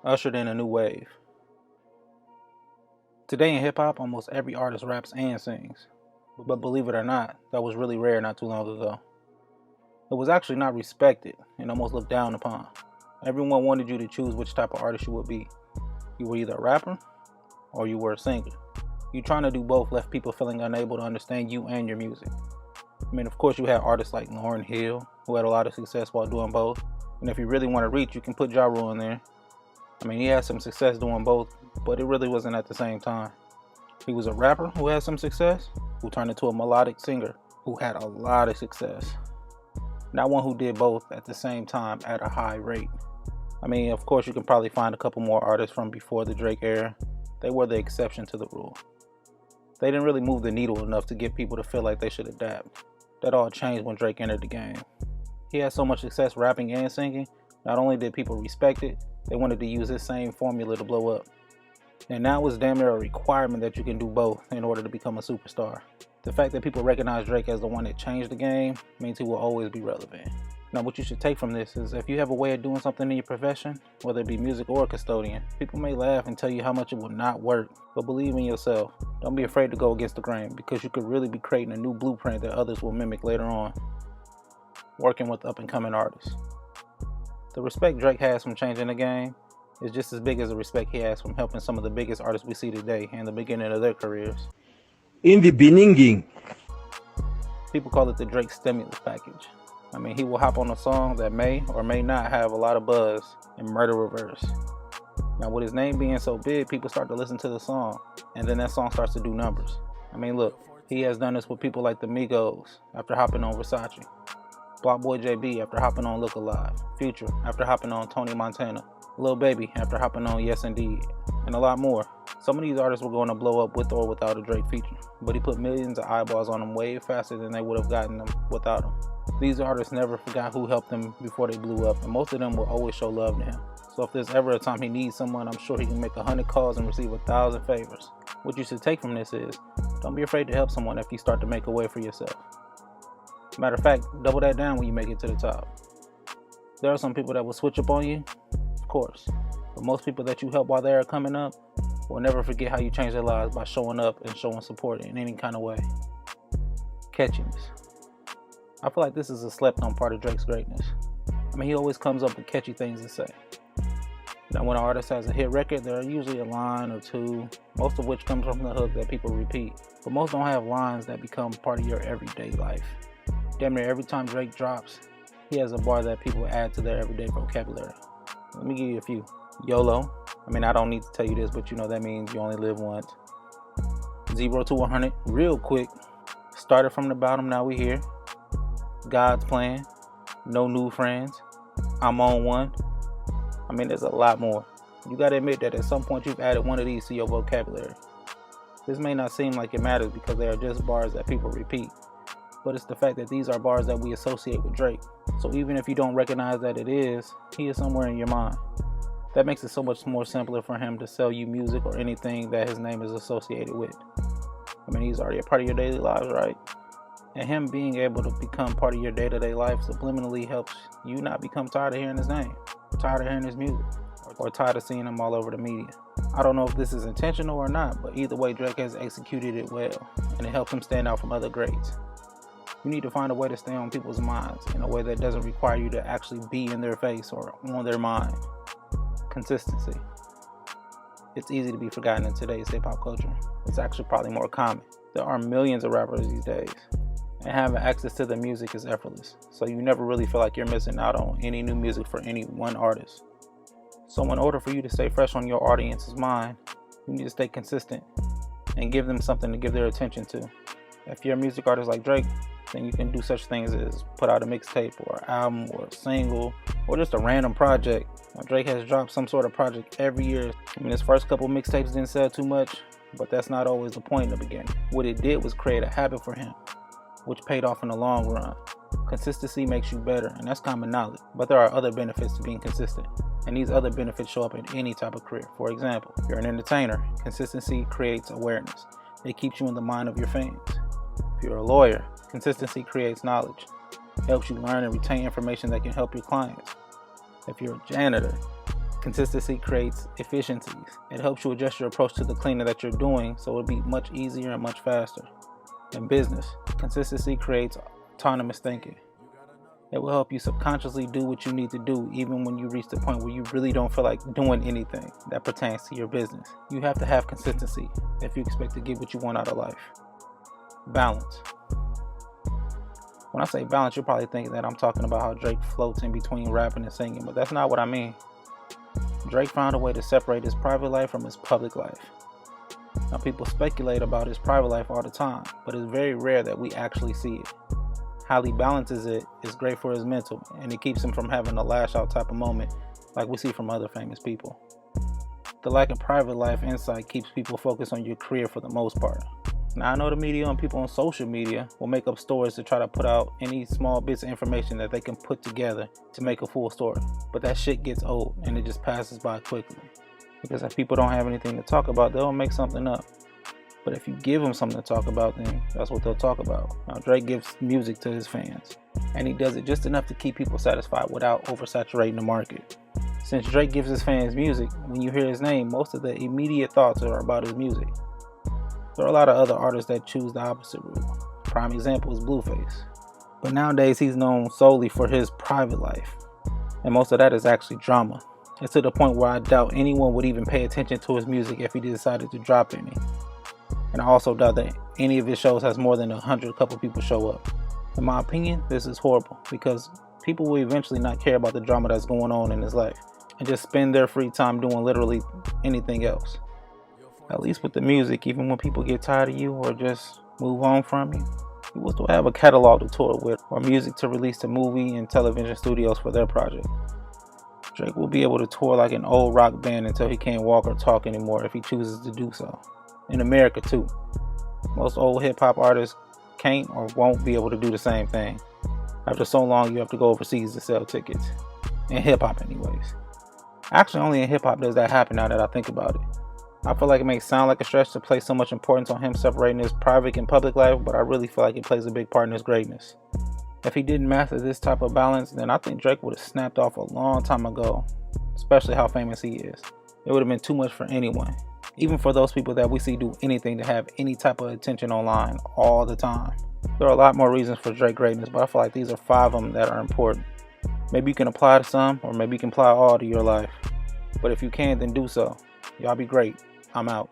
Ushered in a new wave. Today in hip hop, almost every artist raps and sings. But believe it or not, that was really rare not too long ago. It was actually not respected and almost looked down upon. Everyone wanted you to choose which type of artist you would be. You were either a rapper or you were a singer. You trying to do both left people feeling unable to understand you and your music. I mean, of course, you had artists like Lauryn Hill, who had a lot of success while doing both. And if you really want to reach, you can put Ja Rule in there. I mean, he had some success doing both, but it really wasn't at the same time. He was a rapper who had some success, who turned into a melodic singer who had a lot of success. Not one who did both at the same time at a high rate. I mean, of course, you can probably find a couple more artists from before the Drake era. They were the exception to the rule. They didn't really move the needle enough to get people to feel like they should adapt. That all changed when Drake entered the game. He had so much success rapping and singing, not only did people respect it, they wanted to use his same formula to blow up. And now it's damn near a requirement that you can do both in order to become a superstar. The fact that people recognize Drake as the one that changed the game means he will always be relevant. Now, what you should take from this is if you have a way of doing something in your profession, whether it be music or a custodian, people may laugh and tell you how much it will not work, but believe in yourself. Don't be afraid to go against the grain because you could really be creating a new blueprint that others will mimic later on. Working with up-and-coming artists. The respect Drake has from changing the game is just as big as the respect he has from helping some of the biggest artists we see today in the beginning of their careers. In the beginning, people call it the Drake stimulus package. I mean, he will hop on a song that may or may not have a lot of buzz and murder reverse. Now, with his name being so big, people start to listen to the song, and then that song starts to do numbers. I mean, look, he has done this with people like the Migos after hopping on Versace, Block Boy JB after hopping on Look Alive, Future after hopping on Tony Montana, Lil Baby after hopping on Yes Indeed, and a lot more. Some of these artists were going to blow up with or without a Drake feature, but he put millions of eyeballs on them way faster than they would have gotten them without him. These artists never forgot who helped them before they blew up, and most of them will always show love to him. So if there's ever a time he needs someone, I'm sure he can make 100 calls and receive 1,000 favors. What you should take from this is, don't be afraid to help someone if you start to make a way for yourself. Matter of fact, double that down when you make it to the top. There are some people that will switch up on you, of course, but most people that you help while they are coming up will never forget how you changed their lives by showing up and showing support in any kind of way. Catchiness. I feel like this is a slept-on part of Drake's greatness. I mean, he always comes up with catchy things to say. Now, when an artist has a hit record, there are usually a line or two, most of which comes from the hook that people repeat. But most don't have lines that become part of your everyday life. Damn near every time Drake drops, he has a bar that people add to their everyday vocabulary. Let me give you a few. YOLO. I mean, I don't need to tell you this, but you know that means you only live once. 0 to 100, real quick. Started from the bottom, now we here. God's plan. No new friends. I'm on one. I mean, there's a lot more. You gotta admit that at some point you've added one of these to your vocabulary. This may not seem like it matters because they are just bars that people repeat, but it's the fact that these are bars that we associate with Drake. So even if you don't recognize that it is, he is somewhere in your mind. That makes it so much more simpler for him to sell you music or anything that his name is associated with. I mean, he's already a part of your daily lives, right? And him being able to become part of your day-to-day life subliminally helps you not become tired of hearing his name, tired of hearing his music, or tired of seeing him all over the media. I don't know if this is intentional or not, but either way, Drake has executed it well, and it helps him stand out from other greats. You need to find a way to stay on people's minds in a way that doesn't require you to actually be in their face or on their mind. Consistency. It's easy to be forgotten in today's hip-hop culture. It's actually probably more common. There are millions of rappers these days, and having access to the music is effortless, so you never really feel like you're missing out on any new music for any one artist. So in order for you to stay fresh on your audience's mind, you need to stay consistent and give them something to give their attention to. If you're a music artist like Drake, then you can do such things as put out a mixtape or an album or a single or just a random project. Now, Drake has dropped some sort of project every year. I mean, his first couple mixtapes didn't sell too much, but that's not always the point in the beginning. What it did was create a habit for him, which paid off in the long run. Consistency makes you better, and that's common knowledge. But there are other benefits to being consistent, and these other benefits show up in any type of career. For example, if you're an entertainer, consistency creates awareness. It keeps you in the mind of your fans. If you're a lawyer, consistency creates knowledge. It helps you learn and retain information that can help your clients. If you're a janitor, consistency creates efficiencies. It helps you adjust your approach to the cleaning that you're doing so it'll be much easier and much faster. In business, consistency creates autonomous thinking. It will help you subconsciously do what you need to do even when you reach the point where you really don't feel like doing anything that pertains to your business. You have to have consistency if you expect to get what you want out of life. Balance. When I say balance, you're probably thinking that I'm talking about how Drake floats in between rapping and singing, but that's not what I mean. Drake found a way to separate his private life from his public life. Now, people speculate about his private life all the time, but it's very rare that we actually see it. How he balances it is great for his mental, and it keeps him from having a lash out type of moment like we see from other famous people. The lack of private life insight keeps people focused on your career for the most part. Now, I know the media and people on social media will make up stories to try to put out any small bits of information that they can put together to make a full story, but that shit gets old and it just passes by quickly. Because if people don't have anything to talk about, they'll make something up. But if you give them something to talk about, then that's what they'll talk about. Now, Drake gives music to his fans, and he does it just enough to keep people satisfied without oversaturating the market. Since Drake gives his fans music, when you hear his name, most of the immediate thoughts are about his music. There are a lot of other artists that choose the opposite route. Prime example is Blueface. But nowadays, he's known solely for his private life, and most of that is actually drama. It's to the point where I doubt anyone would even pay attention to his music if he decided to drop any. And I also doubt that any of his shows has more than 100 couple people show up. In my opinion, this is horrible because people will eventually not care about the drama that's going on in his life and just spend their free time doing literally anything else. At least with the music, even when people get tired of you or just move on from you, you will still have a catalog to tour with or music to release to movie and television studios for their project. Drake will be able to tour like an old rock band until he can't walk or talk anymore if he chooses to do so. In America too. Most old hip-hop artists can't or won't be able to do the same thing. After so long, you have to go overseas to sell tickets. In hip-hop anyways. Actually, only in hip-hop does that happen now that I think about it. I feel like it may sound like a stretch to place so much importance on him separating his private and public life, but I really feel like it plays a big part in his greatness. If he didn't master this type of balance, then I think Drake would have snapped off a long time ago, especially how famous he is. It would have been too much for anyone. Even for those people that we see do anything to have any type of attention online all the time. There are a lot more reasons for Drake's greatness, but I feel like these are 5 of them that are important. Maybe you can apply to some, or maybe you can apply all to your life. But if you can, then do so. Y'all be great. I'm out.